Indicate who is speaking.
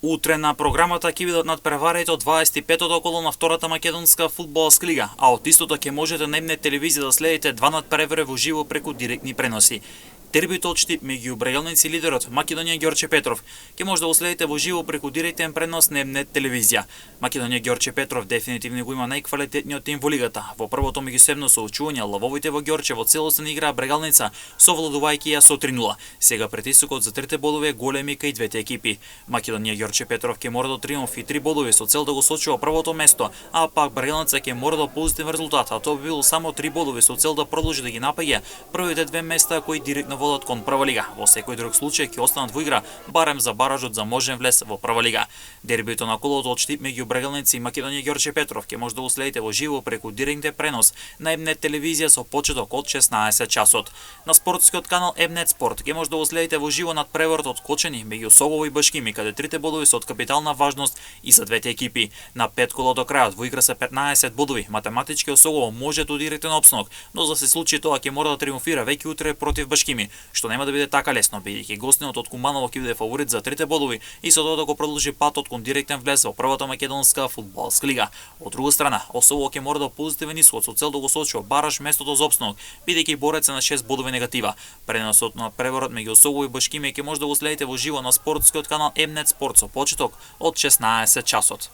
Speaker 1: Утре на програмата ќе бидат надпреварите од 25-тото коло на втората македонска фудбалска лига, а од истото ќе можете на М-нет телевизија да следите два надпревари во живо преку директни преноси. Дербито од Штип меѓу брегалници лидерот Македонија Ѓорче Петров ќе може да го следите во живо преку директен пренос на М-нет телевизија. Македонија Ѓорче Петров дефинитивно го има најквалитетниот тим во лигата. Во првото меѓусебно соучување лавовите во Ѓорче во целост не играа брегалница, совладувајќи ја со 3:0. Сега притисокот за трите бодови е големи кај двете екипи. Македонија Ѓорче Петров ќе мора до триумф и 3 бодови со цел да го сочува првото место, а пак брегалница ќе мора до позитивен резултат, а тоа би било само 3 бодови со цел да продолжи да ги напаѓа првите две места кои директно водат кон прва лига. Во секој друг случај ќе останат во игра барем за баражот за можен влез во прва лига. Дербито на колото од Штип меѓу брегалници и Македонија Ѓорче Петров ќе може да го следите во живо преку директен пренос на М-нет телевизија со почеток од 16 часот. На спортскиот канал М-нет Спорт ќе може да го следите во живо надпреварот од Кочани меѓу Согово и Башкими, каде трите бодови се од капитална важност и за двете екипи. На 5 кола до крајот во игра се 15 бодови. Математички Согово може да директен опснок, но за се случи тоа ќе мора да триумфира веќе утре против Башкими, што нема да биде така лесно, бидејќи гостинот од Куманово ќе биде фаворит за трите бодови и со тоа да го продолжи патот кон директен влез во првата македонска фудбалска лига. Од друга страна, Осово ќе мора да позитивен исход со цел да го сочува бараш местото за опснок, бидејќи борец е на 6 бодови негатива. Преносот на преворот меѓу Осово и Башкими ќе може да го следите во живо на спортскиот канал М-нет Спорт со почеток од 16 часот.